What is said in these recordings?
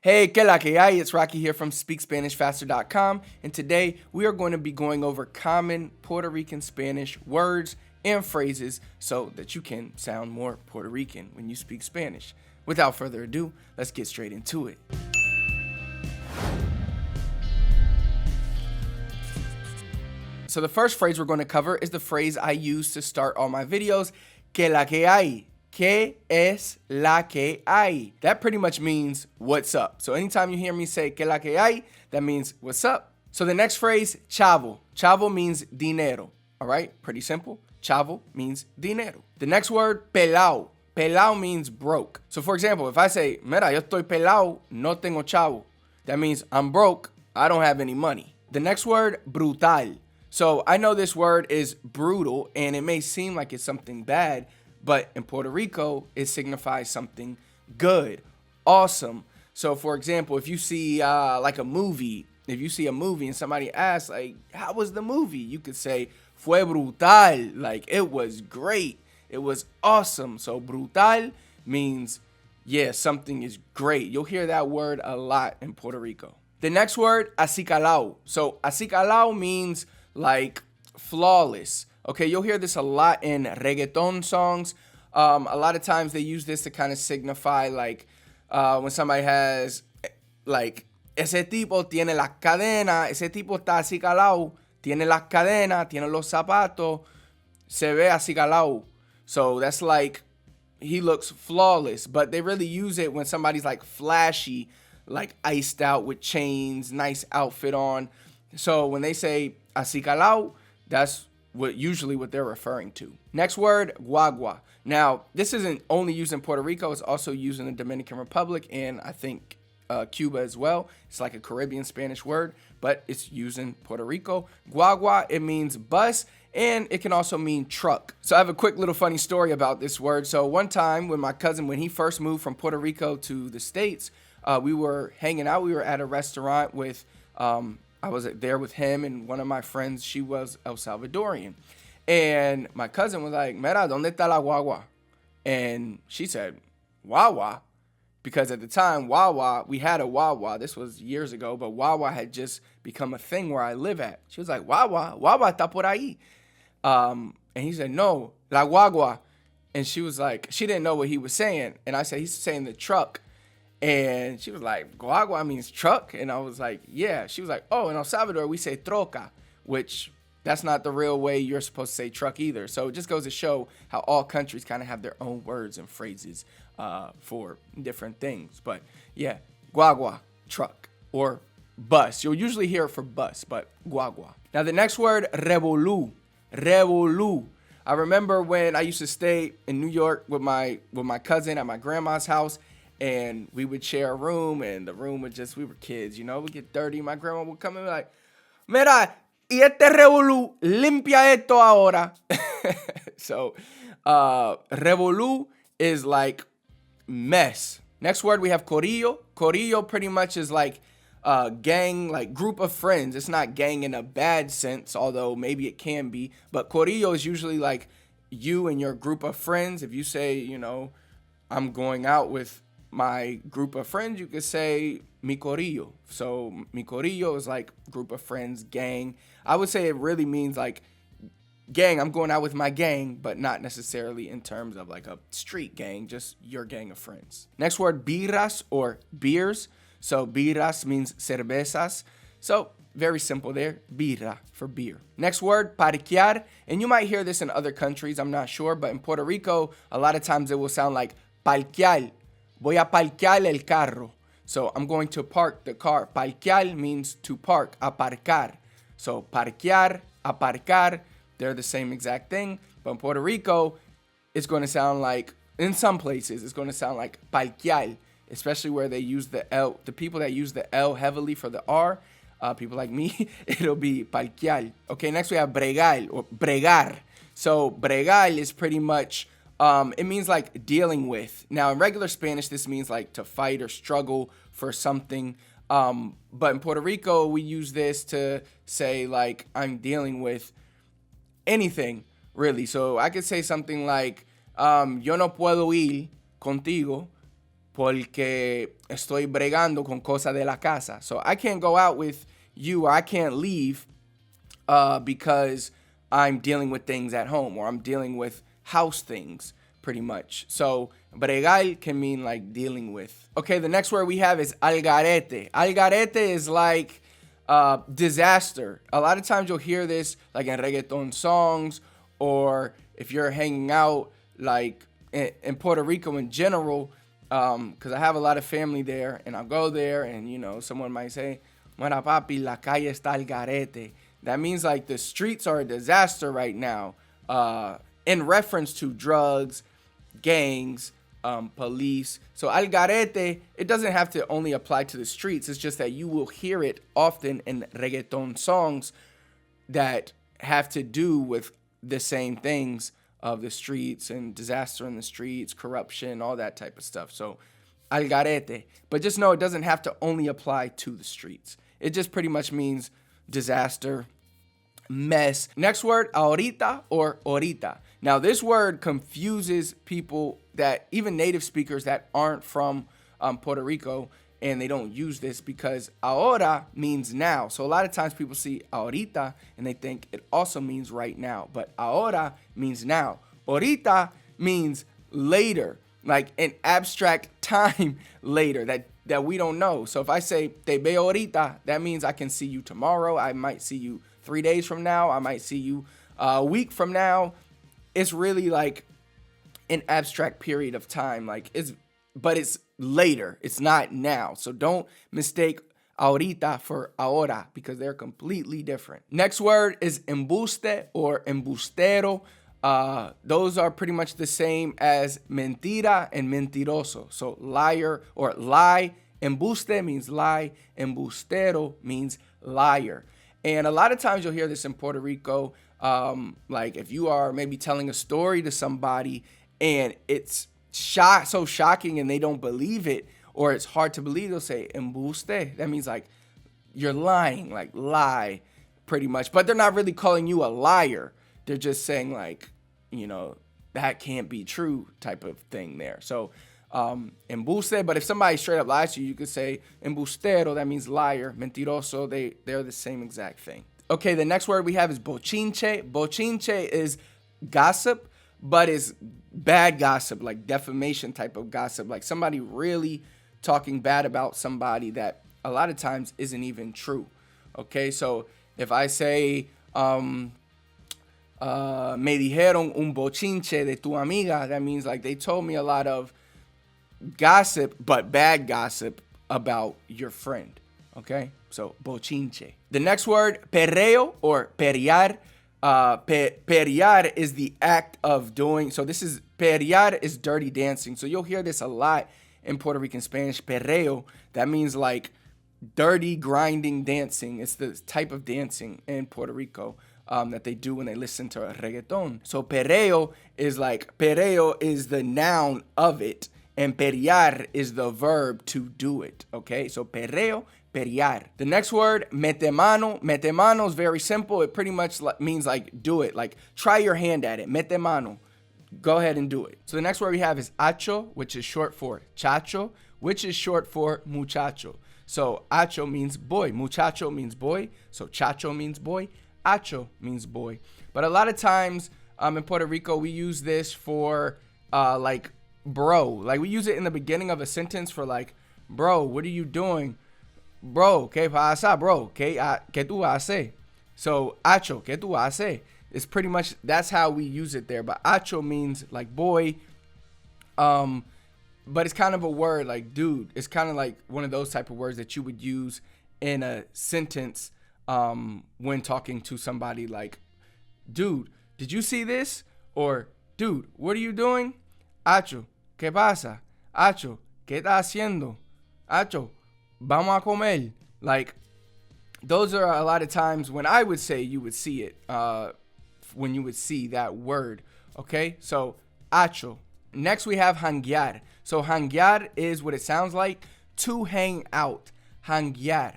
Hey, que la que hay? It's Rocky here from SpeakSpanishFaster.com, and today we are going to be going over common Puerto Rican Spanish words and phrases so that you can sound more Puerto Rican when you speak Spanish. Without further ado, let's get straight into it. So the first phrase we're going to cover is the phrase I use to start all my videos, que la que hay. ¿Qué es la que hay? That pretty much means what's up. So anytime you hear me say que la que hay, that means what's up. So the next phrase, chavo. Chavo means dinero. All right, pretty simple. Chavo means dinero. The next word, pelao. Pelao means broke. So for example, if I say, mira, yo estoy pelao, no tengo chavo. That means I'm broke, I don't have any money. The next word, brutal. So I know this word is brutal and it may seem like it's something bad, but in Puerto Rico, it signifies something good, awesome. So for example, if you see like a movie, and somebody asks like, how was the movie? You could say, fue brutal, like it was great, it was awesome. So brutal means, yeah, something is great. You'll hear that word a lot in Puerto Rico. The next word, acicalao. So acicalao means like flawless. Okay, you'll hear this a lot in reggaeton songs. A lot of times they use this to kind of signify like when somebody has like, ese tipo tiene las cadenas, ese tipo está acicalao, tiene las cadenas, tiene los zapatos, se ve acicalao. So that's like, he looks flawless, but they really use it when somebody's like flashy, like iced out with chains, nice outfit on. So when they say acicalao, that's usually what they're referring to. Next word, guagua. Now, this isn't only used in Puerto Rico, it's also used in the Dominican Republic and I think Cuba as well. It's like a Caribbean Spanish word, but it's used in Puerto Rico. Guagua, it means bus and it can also mean truck. So I have a quick little funny story about this word. So one time when my cousin, when he first moved from Puerto Rico to the States, we were hanging out. We were at a restaurant with I was there with him and one of my friends, she was El Salvadorian. And my cousin was like, mira, ¿dónde está la guagua? And she said, Wawa. Because at the time, Wawa, we had a Wawa. This was years ago, but Wawa had just become a thing where I live at. She was like, Wawa está por ahí. And he said, no, la guagua. And she was like, she didn't know what he was saying. And I said, he's saying the truck. And she was like, guagua means truck? And I was like, yeah. She was like, oh, in El Salvador, we say troca, which that's not the real way you're supposed to say truck either. So it just goes to show how all countries kind of have their own words and phrases for different things. But yeah, guagua, truck, or bus. You'll usually hear it for bus, but guagua. Now the next word, revolu. Revolu. I remember when I used to stay in New York with my cousin at my grandma's house, and we would share a room, and the room would just, we were kids, you know, we'd get dirty. My grandma would come in and be like, mira, y este revolú, limpia esto ahora. So, revolú is like mess. Next word, we have Corio. Corio pretty much is like gang, like group of friends. It's not gang in a bad sense, although maybe it can be. But Corio is usually like you and your group of friends. If you say, you know, I'm going out with my group of friends, you could say mi corillo. So mi corillo is like group of friends, gang. I would say it really means like gang, I'm going out with my gang, but not necessarily in terms of like a street gang, just your gang of friends. Next word, birras or beers. So birras means cervezas. So very simple there, birra for beer. Next word, parquear. And you might hear this in other countries, I'm not sure, but in Puerto Rico, a lot of times it will sound like parquear. Voy a parquear el carro. So I'm going to park the car. Parquear means to park, aparcar. So parquear, aparcar, they're the same exact thing. But in Puerto Rico, it's going to sound like, in some places, it's going to sound like parquear, especially where they use the L. The people that use the L heavily for the R, people like me, it'll be parquear. Okay, next we have bregal or bregar. So bregal is pretty much, it means like dealing with. Now in regular Spanish, this means like to fight or struggle for something. But in Puerto Rico, we use this to say like I'm dealing with anything really. So I could say something like, yo no puedo ir contigo porque estoy bregando con cosas de la casa. So I can't go out with you, or I can't leave because I'm dealing with things at home, or I'm dealing with house things, pretty much. So bregar can mean like dealing with. Okay, the next word we have is algarette. Algarette is like disaster. A lot of times you'll hear this like in reggaeton songs, or if you're hanging out like in Puerto Rico in general, because I have a lot of family there, and I'll go there, and you know, someone might say, "Mira papi, la calle está al garete." That means like the streets are a disaster right now, in reference to drugs, gangs, police. So al garete, it doesn't have to only apply to the streets. It's just that you will hear it often in reggaeton songs that have to do with the same things of the streets and disaster in the streets, corruption, all that type of stuff. So al garete. But just know it doesn't have to only apply to the streets. It just pretty much means disaster, mess. Next word, aurita or orita. Now this word confuses people, that even native speakers that aren't from Puerto Rico, and they don't use this, because ahora means now. So a lot of times people see ahorita and they think it also means right now, but ahora means now. Ahorita means later, like an abstract time later that we don't know. So if I say te veo ahorita, that means I can see you tomorrow. I might see you 3 days from now. I might see you a week from now. It's really like an abstract period of time. But it's later. It's not now. So don't mistake ahorita for ahora, because they're completely different. Next word is imbuste or embustero. Those are pretty much the same as mentira and mentiroso. So liar or lie. Embuste means lie. Embustero means liar. And a lot of times you'll hear this in Puerto Rico. Like if you are maybe telling a story to somebody and it's so shocking and they don't believe it, or it's hard to believe, they'll say embuste. That means like you're lying, like lie, pretty much. But they're not really calling you a liar. They're just saying like, you know, that can't be true type of thing there. So embuste, but if somebody straight up lies to you, you could say embustero, that means liar. Mentiroso, they're the same exact thing. Okay, the next word we have is bocinche. Bocinche is gossip, but it's bad gossip, like defamation type of gossip, like somebody really talking bad about somebody that a lot of times isn't even true. Okay, so if I say, me dijeron un bochinche de tu amiga, that means like they told me a lot of gossip, but bad gossip about your friend. Okay, so bochinche. The next word, perreo or perrear. Perrear is the act of doing. So this is, perrear is dirty dancing. So you'll hear this a lot in Puerto Rican Spanish. Perreo, that means like dirty grinding dancing. It's the type of dancing in Puerto Rico that they do when they listen to reggaeton. So perreo is the noun of it, and perrear is the verb to do it. Okay, so perreo, perrear. The next word, metemano. Metemano is very simple. It pretty much means like do it, like try your hand at it. Metemano, go ahead and do it. So the next word we have is acho, which is short for chacho, which is short for muchacho. So acho means boy, muchacho means boy, so chacho means boy, acho means boy. But a lot of times in Puerto Rico, we use this for like bro. Like we use it in the beginning of a sentence for like, bro, what are you doing? Bro, ¿qué pasa, bro? ¿Qué tú haces? So, acho, ¿qué tú haces? It's pretty much, that's how we use it there. But acho means like boy. But it's kind of a word like dude. It's kind of like one of those type of words that you would use in a sentence when talking to somebody, like, dude, did you see this? Or, dude, what are you doing? Acho, ¿qué pasa? Acho, ¿qué estás haciendo? Acho, vamos a comer. Like, those are a lot of times when I would say you would see it, when you would see that word. Okay, so acho. Next we have janguear. So janguear is what it sounds like, to hang out. Janguear,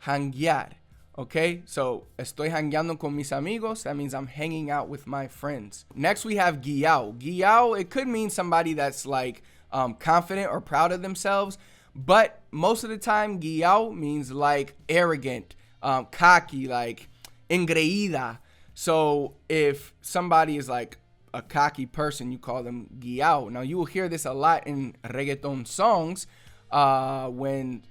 janguear. Okay, so estoy jangueando con mis amigos. That means I'm hanging out with my friends. Next we have giau. Giau, it could mean somebody that's like confident or proud of themselves. But most of the time, giau means like arrogant, cocky, like engreída. So if somebody is like a cocky person, you call them giau. Now you will hear this a lot in reggaeton songs, when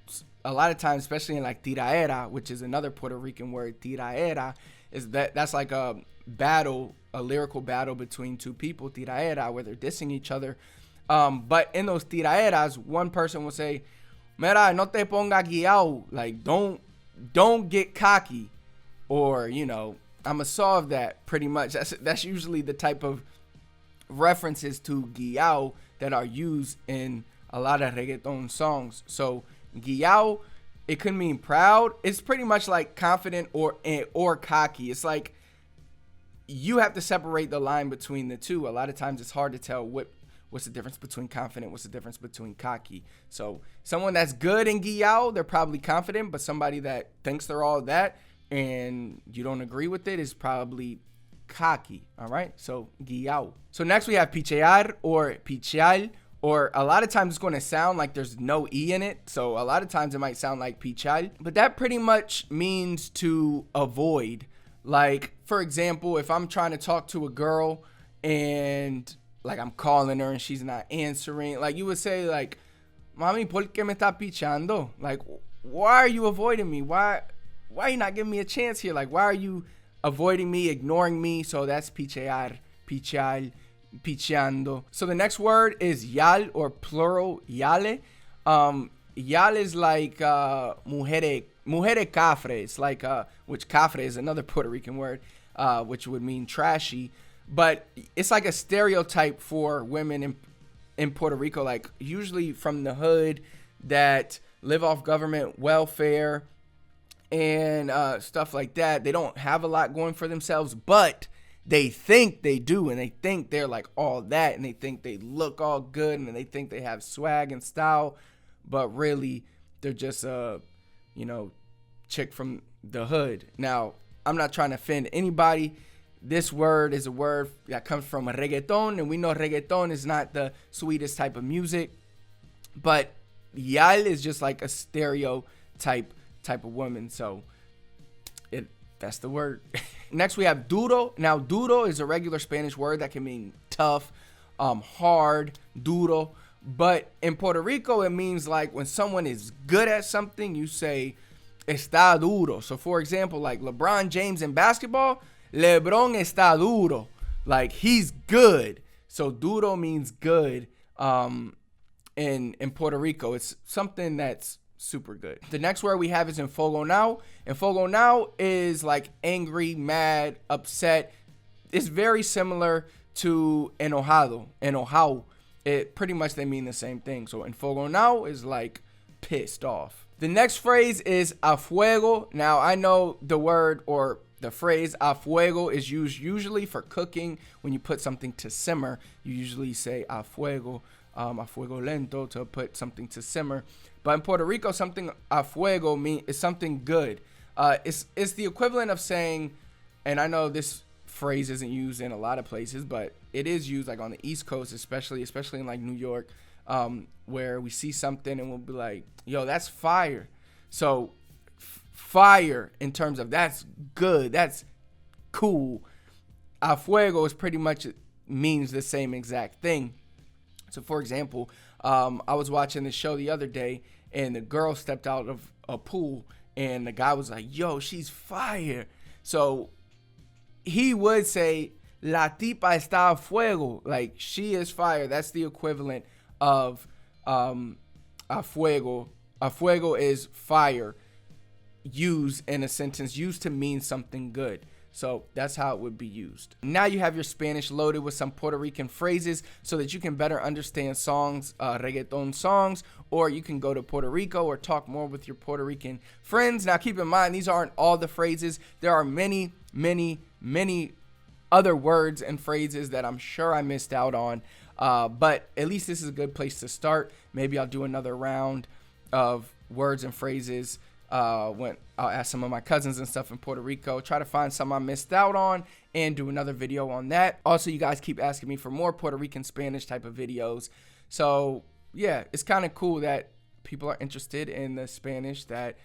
a lot of times, especially in like tiraera, which is another Puerto Rican word. Tiraera is that's like a battle, a lyrical battle between two people, tiraera, where they're dissing each other. But in those tiraeras, one person will say, "Mira, no te ponga guiao," like don't get cocky, or I'ma solve that. Pretty much, that's usually the type of references to giau that are used in a lot of reggaeton songs. So giau, it could mean proud. It's pretty much like confident or cocky. It's like you have to separate the line between the two. A lot of times it's hard to tell what's the difference between confident, what's the difference between cocky. So someone that's good in giau, they're probably confident, but somebody that thinks they're all that and you don't agree with it is probably cocky. All right, so giau. So next we have pichai or pichai, or a lot of times it's going to sound like there's no E in it. So a lot of times it might sound like pichai, but that pretty much means to avoid. Like, for example, if I'm trying to talk to a girl and like I'm calling her and she's not answering, like you would say like, "Mami, ¿por qué me está pichando?" Like, why are you avoiding me? Why are you not giving me a chance here? Like, why are you avoiding me, ignoring me? So that's pichear, pichal, pichando. So the next word is yal, or plural yale. Yal is like mujer cafre. It's like which cafre is another Puerto Rican word, which would mean trashy. But it's like a stereotype for women in Puerto Rico, like usually from the hood, that live off government welfare and stuff like that. They don't have a lot going for themselves, but they think they do, and they think they're like all that, and they think they look all good, and they think they have swag and style, but really they're just a chick from the hood. Now, I'm not trying to offend anybody. This word is a word that comes from reggaeton, and we know reggaeton is not the sweetest type of music, but yal is just like a stereotype type of woman. So that's the word. Next we have duro. Now duro is a regular Spanish word that can mean tough, hard, duro. But in Puerto Rico, it means like when someone is good at something, you say está duro. So for example, like LeBron James in basketball, LeBron está duro. Like he's good. So duro means good. In Puerto Rico, it's something that's super good. The next word we have is en fuego now. En fuego now is like angry, mad, upset. It's very similar to enojado. Enojado. It pretty much, they mean the same thing. So en fuego now is like pissed off. The next phrase is a fuego. Now I know the word or the phrase a fuego is used usually for cooking. When you put something to simmer, you usually say a fuego lento, to put something to simmer. But in Puerto Rico, something a fuego is something good. It's the equivalent of saying, and I know this phrase isn't used in a lot of places, but it is used like on the East Coast, especially in like New York, where we see something and we'll be like, yo, that's fire. So fire in terms of that's good, that's cool. A fuego is pretty much means the same exact thing. So for example, I was watching this show the other day and the girl stepped out of a pool and the guy was like, yo, she's fire. So he would say, la tipa está a fuego, like she is fire. That's the equivalent of a fuego. A fuego is fire, used in a sentence, used to mean something good. So that's how it would be used. Now you have your Spanish loaded with some Puerto Rican phrases so that you can better understand songs, reggaeton songs, or you can go to Puerto Rico or talk more with your Puerto Rican friends. Now keep in mind, these aren't all the phrases. There are many, many, many other words and phrases that I'm sure I missed out on. But at least this is a good place to start. Maybe I'll do another round of words and phrases when I'll ask some of my cousins and stuff in Puerto Rico, try to find some I missed out on and do another video on that. Also, you guys keep asking me for more Puerto Rican Spanish type of videos. So yeah, it's kind of cool that people are interested in the Spanish that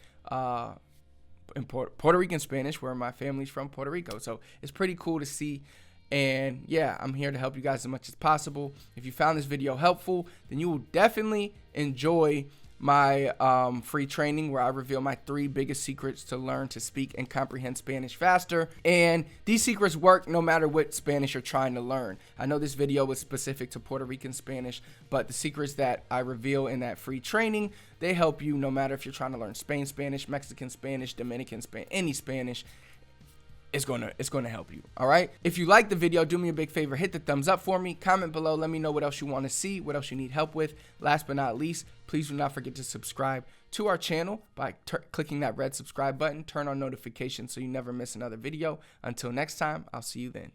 in Puerto Rican Spanish, where my family's from, Puerto Rico. So it's pretty cool to see. And yeah, I'm here to help you guys as much as possible. If you found this video helpful, then you will definitely enjoy my free training where I reveal my 3 biggest secrets to learn to speak and comprehend Spanish faster. And these secrets work no matter what Spanish you're trying to learn. I know this video was specific to Puerto Rican Spanish, but the secrets that I reveal in that free training, they help you no matter if you're trying to learn Spain Spanish, Mexican Spanish, Dominican Spanish, any Spanish. It's gonna help you. All right. If you like the video, do me a big favor, hit the thumbs up for me. Comment below, let me know what else you want to see, what else you need help with. Last but not least, please do not forget to subscribe to our channel by clicking that red subscribe button. Turn on notifications so you never miss another video. Until next time, I'll see you then.